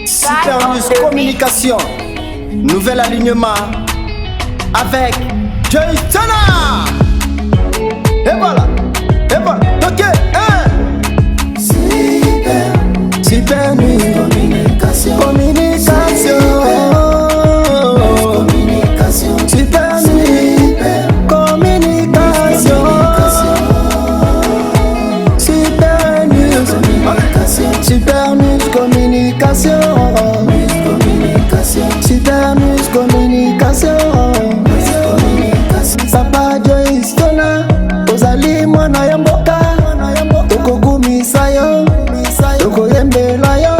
Supernews Communication. Nouvel alignement avec Joyce Tana. Et voilà. Ok, Supernews Communication. Supernews Communication. Supernews Communication. Papa Joyce Tana, ozali mwana ya mboka, tokogumisa yo, tokoyembela yo.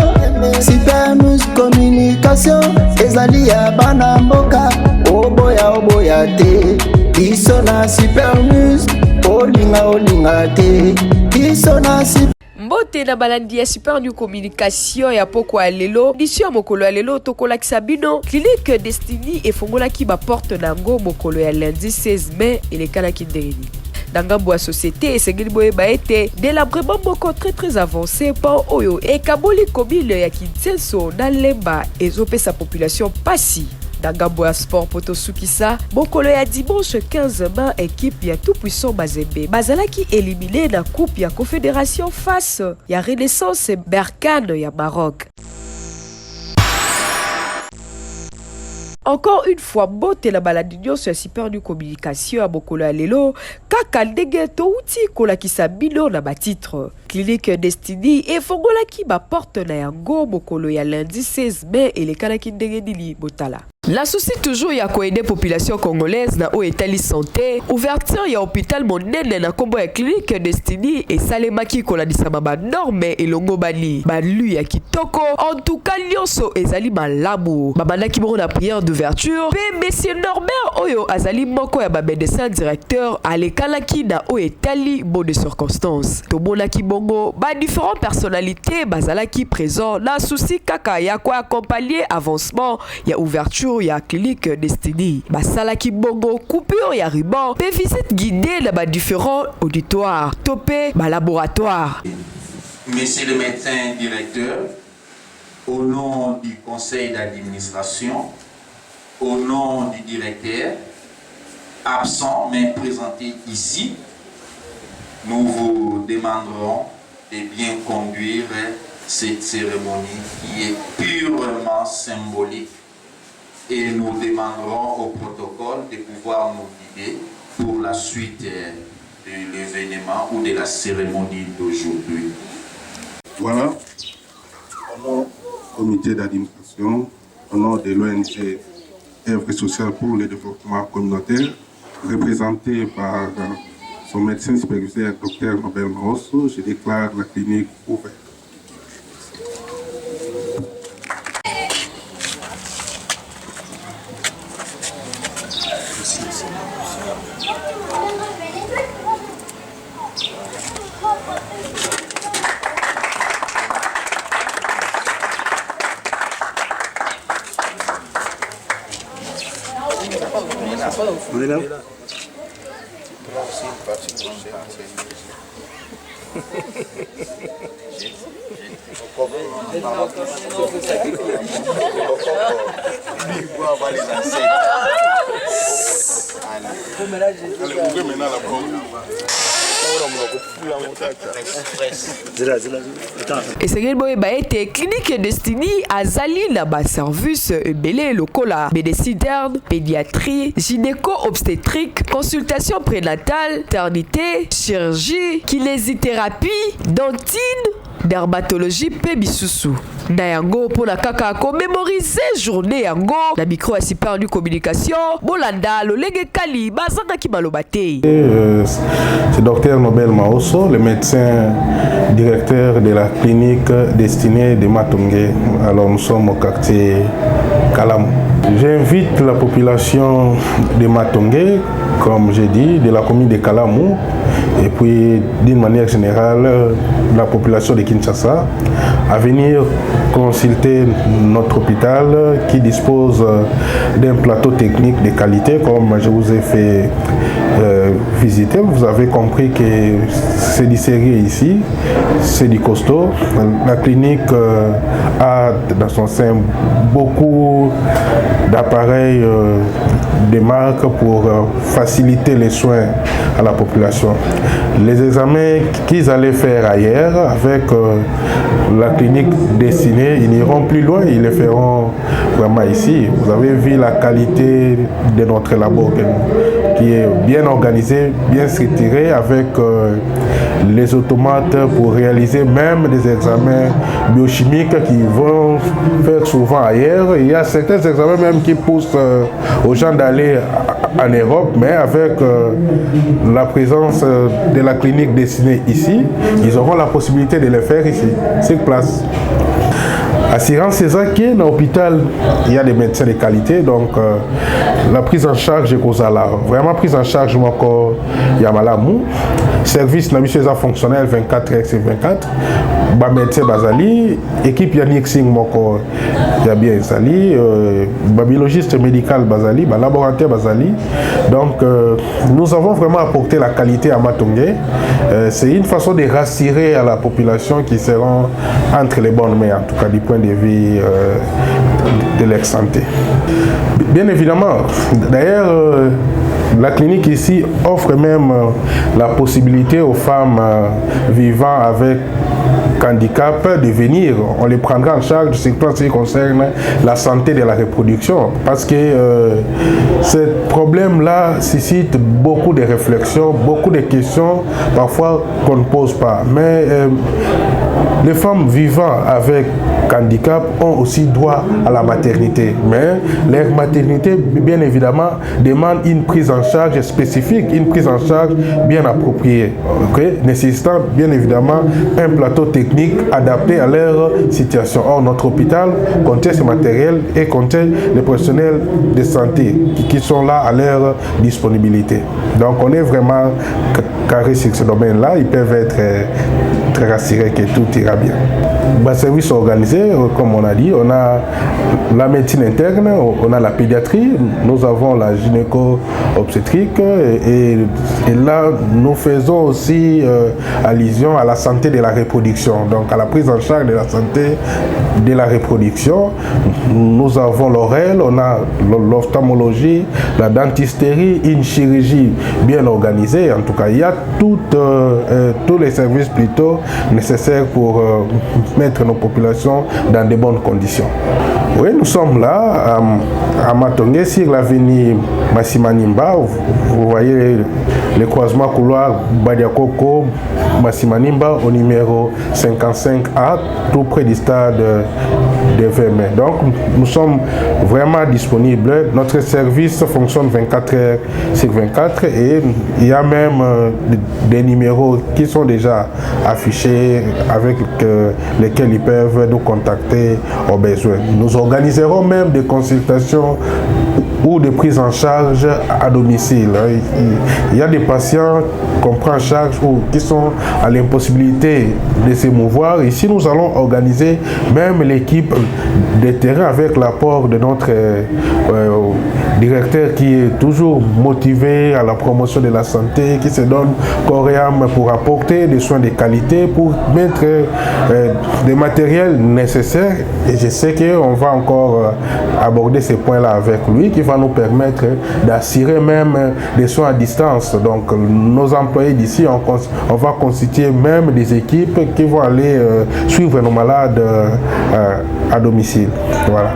Supernews Communication, ezali ya bana mboka, oboya te. Biso na Supernews, olinga te. Biso na Mbote na balandi ya Supernews Communication ya poko alelo disi ya mokolo alelo tokola kisabino clinique Destiny efongola ki ba porte nango mokolo ya lundi 16 mai elekana kindereni Dangambo à société et segeli boye ba été délabrement moko très avancé par oyo et kaboli komile ya Kinsenso na lemba ezope sa population pasi. Dangambo à sport potosukisa mokolo ya dimanche 15 mai équipe ya tout puissant Mazembe bazalaki éliminé na coupe ya confédération face ya Renaissance Berkane ya Maroc. Encore une fois, bote la baladinyo sur Supernews Communication à mokolo ya lelo kaka ndenge touti kola kisabino na batitre. Clinique Destiny et fongola ki ba porte na yango mokolo ya lundi 16 mai elekana ki ndenge nini botala. La souci toujours ya koede population congolaise na o etali santé, ouverture ya hôpital monene na kombo ya clinique Destiny et salemaki kola disama ba norme elongo bani balu ya kitoko. En tout cas nyonso ezali malamu. Babandaki bongo na prière d'ouverture pe monsieur Norbert oyo azali moko ya ba médecin directeur alekalaki na o etali bon de circonstances. Tomonaki bongo ba différentes personnalités bazalaki présent na souci kaka ya ko accompagner avancement ya ouverture ya clinique Destiny. Basalaki bongo coupure ya ruban pe visite guidée na ba différents auditoires topé ba laboratoire. Monsieur le médecin directeur, au nom du conseil d'administration, au nom du directeur, absent mais présenté ici, nous vous demanderons de bien conduire cette cérémonie qui est purement symbolique et nous demanderons au protocole de pouvoir nous guider pour la suite de l'événement ou de la cérémonie d'aujourd'hui. Voilà, au nom du comité d'administration, au nom de l'ONG Œuvre sociale pour le développement communautaire, représenté par son médecin superviseur, Dr Nobel Maosso, je déclare la clinique ouverte. On est là. Et c'est boye ba été clinique Destiny azali na ba service belé lokola médecine interne, pédiatrie, gynéco-obstétrique, consultation prénatale, maternité, chirurgie, kinésithérapie, dentine, dermatologie pe bisusu. Na yango pour la kaka commémoriser journée yango la micro à Supernews Communication bolanda lolenge kali bazanga ki malobate. C'est Dr Nobel Maosso, le médecin directeur de la clinique destinée de Matongé. Alors nous sommes au quartier Kalam. J'invite la population de Matongé, comme j'ai dit, de la commune de Kalamou, et puis d'une manière générale, la population de Kinshasa, à venir consulter notre hôpital qui dispose d'un plateau technique de qualité, comme je vous ai fait visiter. Vous avez compris que c'est du sérieux ici, c'est du costaud. La clinique a dans son sein beaucoup d'appareils de marque pour faciliter les soins à la population. Les examens qu'ils allaient faire ailleurs avec la clinique destinée, ils n'iront plus loin, ils les feront vraiment ici. Vous avez vu la qualité de notre labo qui est bien organisé, bien structuré avec les automates pour réaliser même des examens biochimiques qui vont faire souvent ailleurs. Il y a certains examens même qui poussent aux gens d'aller en Europe, mais avec la présence de la clinique destinée ici, ils auront la possibilité de le faire ici, sur place. Assurance César qui est dans l'hôpital, il y a des médecins de qualité, donc la prise en charge est causale. Vraiment prise en charge, encore Yamalamou. Service na mission fonctionnel 24/24. Ba médecin Bazali, équipe Yannick Singh moko ya bien Bazali, ba biologiste médical Bazali, ba laboratoire Bazali. Donc nous avons vraiment apporté la qualité à Matongé. C'est une façon de rassurer à la population qui seront entre les bonnes mains, en tout cas du point de vue de leur santé. Bien évidemment, d'ailleurs, la clinique ici offre même la possibilité aux femmes vivant avec handicap de venir. On les prendra en charge, surtout en ce qui concerne la santé de la reproduction. Parce que ce problème-là suscite beaucoup de réflexions, beaucoup de questions, parfois qu'on ne pose pas. Mais les femmes vivant avec handicap ont aussi droit à la maternité. Mais leur maternité, bien évidemment, demande une prise en charge spécifique, une prise en charge bien appropriée, nécessitant bien évidemment un plateau technique adapté à leur situation. Or, notre hôpital contient ce matériel et contient les professionnels de santé qui sont là à leur disponibilité. Donc, on est vraiment carré sur ce domaine-là. Ils peuvent être très rassurés que tout ira bien. Le service organisé, comme on a dit, on a la médecine interne, on a la pédiatrie, nous avons la gynéco-obstétrique et là, nous faisons aussi allusion à la santé de la reproduction, donc à la prise en charge de la santé de la reproduction. Nous avons l'oreille, on a l'ophtalmologie, la dentisterie, une chirurgie bien organisée. En tout cas, il y a tous les services plutôt nécessaires pour mettre nos populations dans de bonnes conditions. Oui, nous sommes là à Matongé, sur l'avenue Massimanimba. Vous voyez le croisement couloir Badiakoko Massimanimba au numéro 55A, tout près du stade de Vermey. Donc, nous sommes vraiment disponibles. Notre service fonctionne 24/24 et il y a même des numéros qui sont déjà affichés avec lesquels ils peuvent nous contacter au besoin. Nous organiserons même des consultations ou des prises en charge à domicile. Il y a des patients qu'on prend en charge ou qui sont à l'impossibilité de se mouvoir. Ici, nous allons organiser même l'équipe de terrain avec l'apport de notre directeur qui est toujours motivé à la promotion de la santé, qui se donne corps et âme pour apporter des soins de qualité, pour mettre des matériels nécessaires. Et je sais qu'on va encore aborder ces points-là avec lui, qui va nous permettre d'assurer même des soins à distance. Donc nos employés d'ici, on va constituer même des équipes qui vont aller suivre nos malades à domicile. Voilà.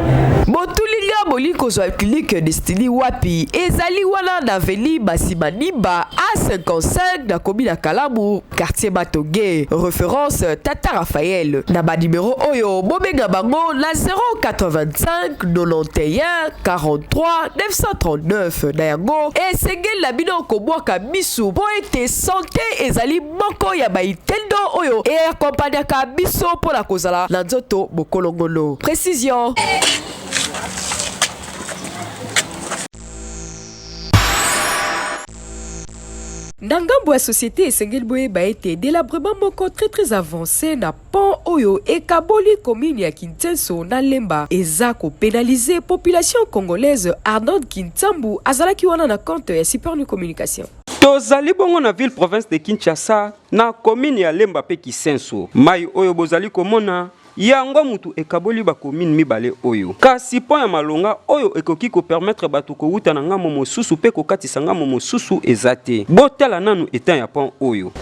Boli kozwa clinique destinée wapi ezali wana na veli Massimanimba A55 na commune ya Kalamu quartier Matongé, référence Tata Raphaël. Na ba numéro oyo bobenga bango na 085 91 43 939 na yango esengeli na bino kobwaka biso po ete santé ezali moko ya baitendo oyo e akompanyaka biso mpona kozala na nzoto bokolongolo. Précision. Ndangambo ya société esengeli boyeba ete délabrement moko très avancé na pont oyo ekaboli commune ya Kintenso na Lemba eza kopénaliser population congolaise. Arnold Kintambu azalaki wana na compte ya Super Communication. Tozali bongo na ville province de Kinshasa na commune ya Lemba pe Kisenso. Mai oyo bozali komona yango mutu ekaboli ba commune mibale oyo. Kasi po ya malonga oyo ekoki ko permettre batu ko wuta na ngamo mosusu pe ko katisa ngamo mosusu ezate. Botala nanu etan ya pont oyo.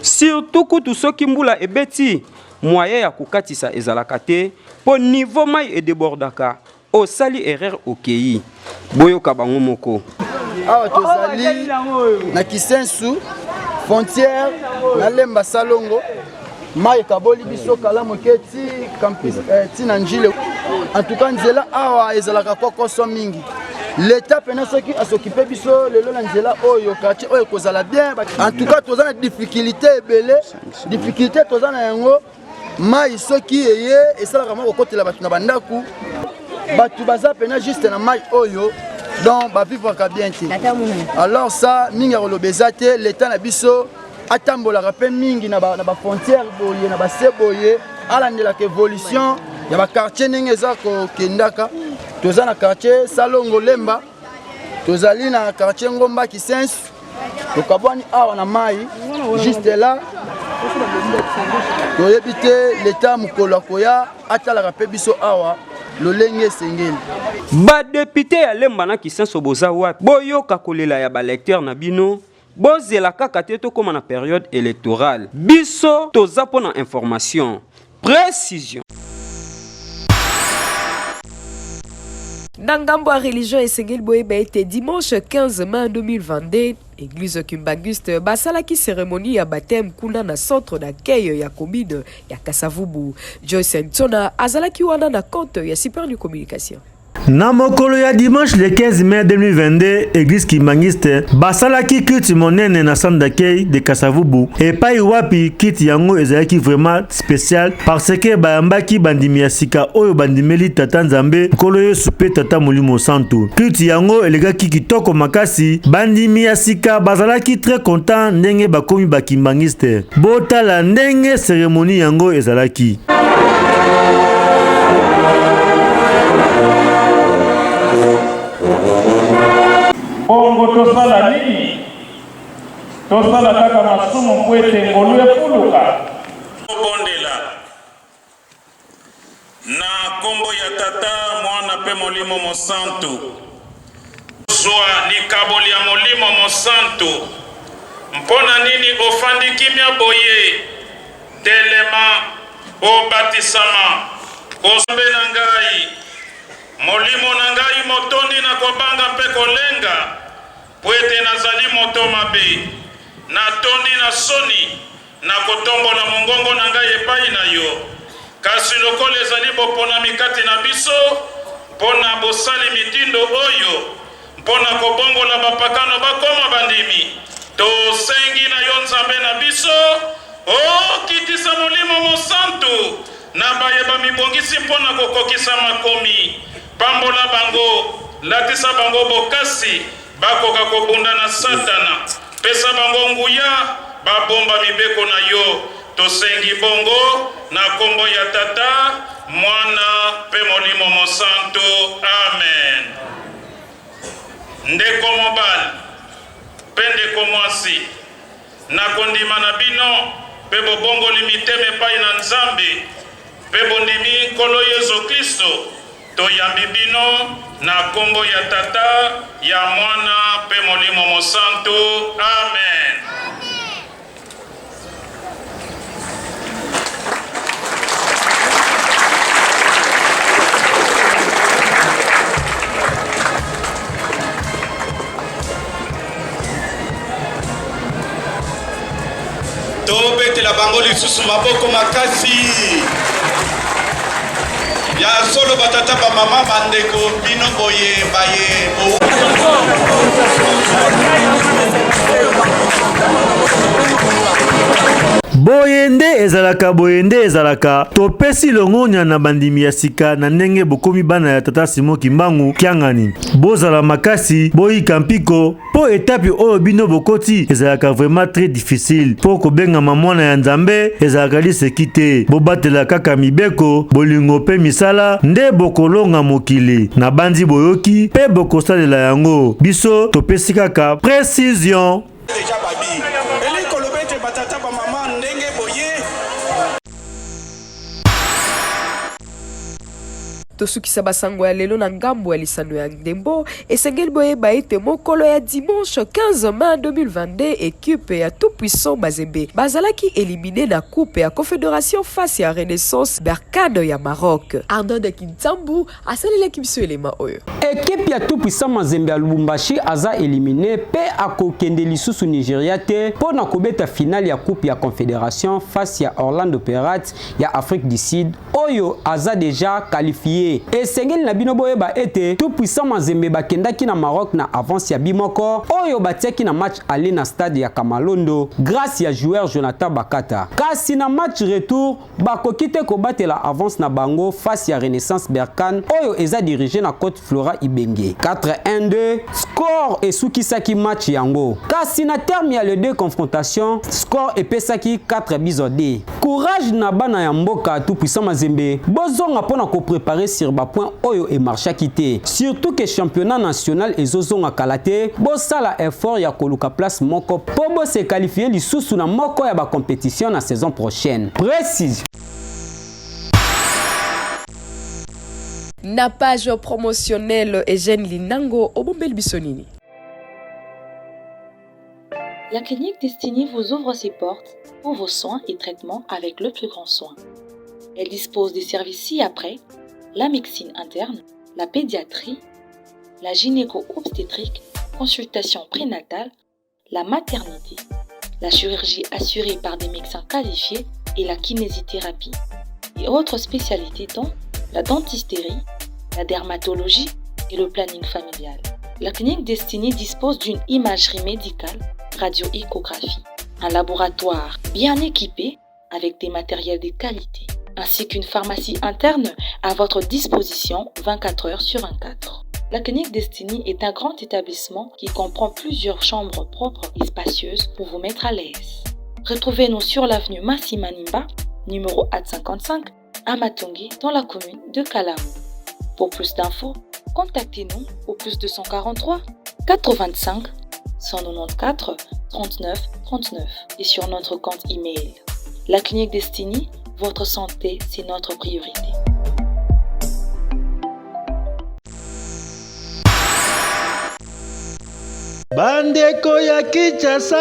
Surtout kutu soki mbula ebeti moyen ya kokatisa ezalaka te po niveau mai edebordaka osali erreur okei boyoka bango moko. Awa tozali na Kisensu frontière na Lemba Salongo mai kaboli biso kala moketi campus tina njile en tout cas nzela awa ezalaka kokoso mingi. L'État pena soki asokipe biso lelo na nzela oyo quartier oyo kozala bien. En tout cas tozana difficulté ebele, difficulté tozana yango mai soki eye esalaka moko kotela batu na bandaku batu baza pena juste na mai oyo donc ba vivre ka bien te. Alors ça mingi kolobeza te l'État na biso atambolaka pe mingi na ba frontière boye na ba seboye alandela ke évolution ya ba quartier ndenge eza ko kendaka. Tozana quartier Salongo Lemba, tozali na quartier Ngomba Kisensu, tokabwani awa na mai, juste là, toyebite l'État mukolo koya atalaka pe biso awa lolenge sengeli. Ba député ya Lemba na Kisensu boza wapi boyoka kolela ya ba lecteur na bino bozela kaka te tokoma na période électorale. Biso toza pona information, précision. Nangambo à religion et Sengel Boeba était dimanche 15 mai 2022. Église Kimbanguste basalaki cérémonie à baptême kuna na centre d'accueil ya commune ya Kasavubu. Joyce Ntona azalaki wana na compte ya super du communication. Na mokolo ya dimanche le 15 mai 2022, église Kimbanguiste basalaki kiti monene na centre d'accueil de Kasavubu et pai wapi kiti yango ezalaki vraiment spécial parce que bayambaki bandimi ya sika oyo bandimeli tata Nzambe nkolo Yesu pe tata Molimo Santu. Kiti yango elegaki kitoko makasi, bandimi ya sika bazalaki très content ndenge bakomi ba Kimbanguiste. Botala ndenge cérémonie yango ezalaki. Bongo tosala nini? Tosala kaka masumu kwete ngolu efuluka. Bondela na kombo ya tata mwana pe Molimo Mosantu. Zwa ni kaboli ya Molimo Mosantu. Mpona nini ofandi kimia boye telema o batisama osombe na ngai Molimo na ngai motondi na kobanga mpe kolenga pwete nazali moto mabe na tondi na soni na kotombola mongongo na ngai epai na yo kasi lokolo ezali bopona mikati na biso mpona bosali mitindo oyo mpona kobongola bapakano bakoma bandimi tosengi na yo Nzambe na biso okitisa Molimo Mosantu na bayeba mibongisi mpona kokokisa makomi pambola bango latisa bango bokasi bakoka kobunda na Satana pesa bango nguya babomba mibeko na yo tosengi bongo na kombo ya tata mwana pe Molimo Mosantu amen. Ndeko mobali pe ndeko mwasi na kondima na bino pe bobongo limiteme pai na Nzambe pe bondimi nkolo Yesu Kristo toyambi bino na kombo ya tata ya mwana pe Molimo Mosantu amen. Tobetela bango lisusu maboko makasi ya solo batata ba mama bandeko bino boye baye boyende ezalaka topesi longonya na bandimi ya sika na ndenge bokomi bana ya tata Simon Kimbangu kiangani bozala makasi boyika mpiko po etape oyo bino bokoti ezalaka vraiment très difficile po kobenga mwana ya Nzambe ezalaka liseki te bobatela kaka mibeko bolingo pe misala nde bokolonga mokili na bandi boyoki pe bokosalela yango biso topesi kaka précision. Tosukisa basango ya lelo na ngambo ya lisano ya ndembo esengeli boyeba ete mokolo ya dimanche 15 mai 2022 équipe ya tout puissant Mazembe bazalaki éliminé na coupe ya confédération face ya Renaissance Berkane ya Maroc. Arnaud de Kintambu asalelaki biso elema oyo. Équipe ya tout puissant Mazembe ya Lubumbashi aza éliminé pe akokende lisusu Nigeria te po na kobeta finale ya coupe ya confédération face ya Orlando Pirates ya Afrique du Sud oyo aza déjà qualifié. Et sengeli na bino boyeba ete tout puissant Mazembe bakendaki na Maroc na avance ya bimoko oyo batiaki na match aller na stade ya Kamalondo grâce ya joueur Jonathan Bakata. Kasi na match retour bakoki te kobatela avance na bango face ya Renaissance Berkane oyo eza dirigé na Côte Flora Ibenge. 4-1-2 score esukisaki match yango. Kasi na terme ya les deux confrontations score epesaki 4-2. Courage na bana ya mboka tout puissant Mazembe bozonga pona ko préparer sur ba point oyo e marchaki te. Surtout que championnat national ezozonga kalate bosala effort ya koluka place moko po bo se qualifier lisusu na moko ya ba compétition na saison prochaine. Précise. Na page promotionnelle Eugène Linango Obombel Bissonini. La clinique Destiny vous ouvre ses portes pour vos soins et traitements avec le plus grand soin. Elle dispose des services ci-après, la médecine interne, la pédiatrie, la gynéco-obstétrique, consultation prénatale, la maternité, la chirurgie assurée par des médecins qualifiés et la kinésithérapie, et autres spécialités dont la dentisterie, la dermatologie et le planning familial. La clinique Destiny dispose d'une imagerie médicale, radio-échographie, un laboratoire bien équipé avec des matériels de qualité, ainsi qu'une pharmacie interne à votre disposition 24 heures sur 24. La clinique Destiny est un grand établissement qui comprend plusieurs chambres propres et spacieuses pour vous mettre à l'aise. Retrouvez-nous sur l'avenue Massima Nimba, numéro 55, à Matongi, dans la commune de Kalamu. Pour plus d'infos, contactez-nous au plus 243 85 194 39 39 et sur notre compte email. La clinique Destiny, votre santé, c'est notre priorité. Bandeko ya Kinshasa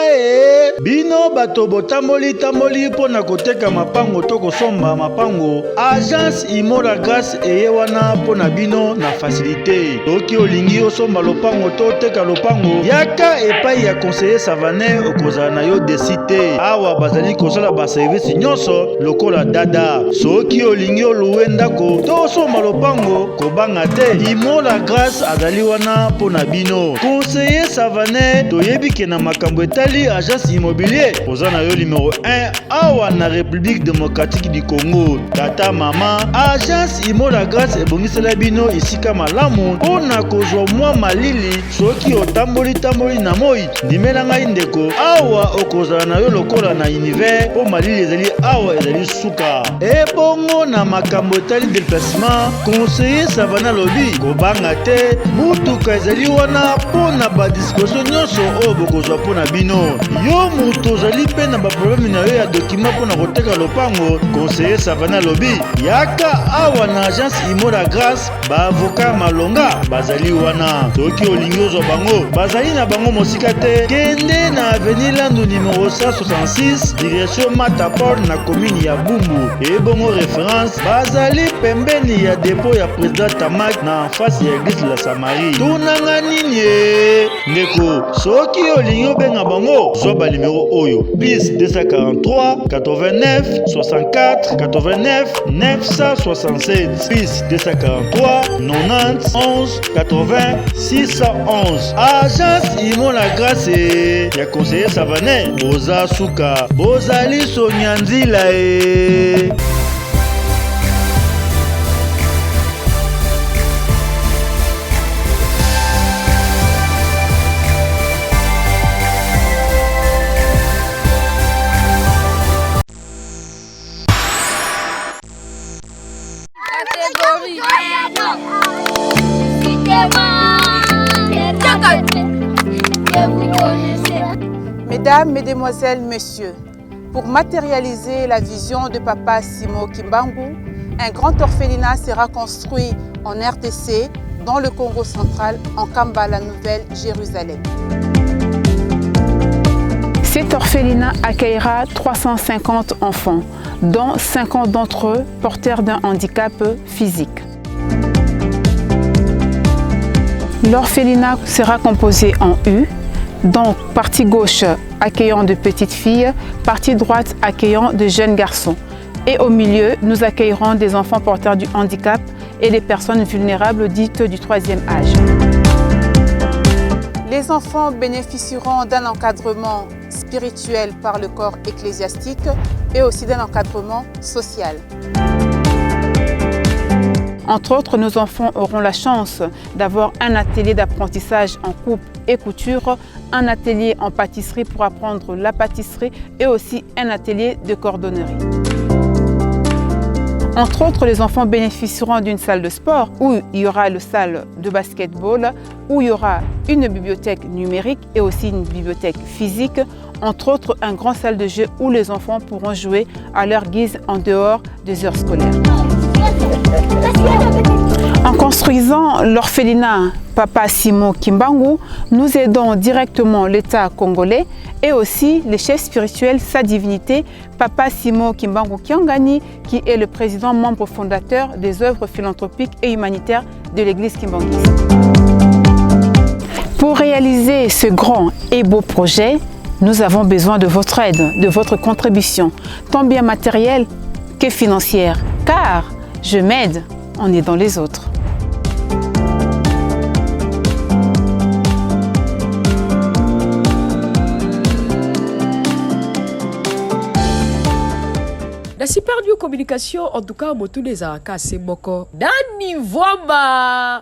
bino bato botamboli pona koteka mapango to kosomba mapango agence Imola Grâce eye wana pona bino na facilité toki olingi osomba lopango to teka lopango yaka epai ya conseiller Savané okozala na yo desité awa bazali kosala ba service nyonso lokola dada soki olingi oluwe ndako to osomba lopango kobanga te Imola Grâce azali wana pona bino conseiller Savané toyebi ke na makambo etali agence immobilier oza na yo numéro 1 awa na République démocratique du Congo. Tata mama agence Imola Grâce ebongisela bino isika malamu mpona kozwa mwa malili soki otamboli na moi ndimela ngai ndeko awa okozala na yo lokola na univers po malili ezali awa ezali suka ebongo na makambo etali déplacement conseiller Savana lobi kobanga te mutuka ezali wana mpona badisposition nyonso oyo bokozwa mpona bino yo mutu ozali mpe na baproblème na yo ya dokima mpona koteka lopango conseiller Savana lobi yaka awa na agence Imola Grâce baavoka malonga bazali wana soki olingi ozwa bango bazali na bango mosika te kende na avenue Landu numéro 166 direction Matapol na commune ya Bumbu ebongo référence bazali pembeni ya dépôt ya président Tamak na face ya église la Samarie tunanga nini ndeko micro. Soki olingi obenga bango, zoba numéro oyo plus 243 89 64 89 967 plus 243 90 11 80 611. Agence Imo la Grâce ya conseiller Savané. Boza Suka, Bozali Sonyanzila e. Mesdames, Mesdemoiselles, Messieurs, pour matérialiser la vision de Papa Simo Kimbangu, un grand orphelinat sera construit en RDC, dans le Congo central, en Kamba, la Nouvelle-Jérusalem. Cet orphelinat accueillera 350 enfants, dont 50 d'entre eux porteurs d'un handicap physique. L'orphelinat sera composé en U, donc partie gauche accueillant de petites filles, partie droite accueillant de jeunes garçons. Et au milieu, nous accueillerons des enfants porteurs du handicap et des personnes vulnérables dites du troisième âge. Les enfants bénéficieront d'un encadrement spirituel par le corps ecclésiastique et aussi d'un encadrement social. Entre autres, nos enfants auront la chance d'avoir un atelier d'apprentissage en coupe et couture, un atelier en pâtisserie pour apprendre la pâtisserie et aussi un atelier de cordonnerie. Entre autres, les enfants bénéficieront d'une salle de sport où il y aura une salle de basketball, où il y aura une bibliothèque numérique et aussi une bibliothèque physique. Entre autres, une grande salle de jeu où les enfants pourront jouer à leur guise en dehors des heures scolaires. En construisant l'orphelinat Papa Simo Kimbangu, nous aidons directement l'État congolais et aussi les chefs spirituels, sa divinité, Papa Simo Kimbangu Kiangani, qui est le président membre fondateur des œuvres philanthropiques et humanitaires de l'église kimbanguiste. Pour réaliser ce grand et beau projet, nous avons besoin de votre aide, de votre contribution, tant bien matérielle que financière, car je m'aide en aidant les autres. La Super New Communication, en tout cas, Motune Zaraka, c'est Moko. Dani Vwamba!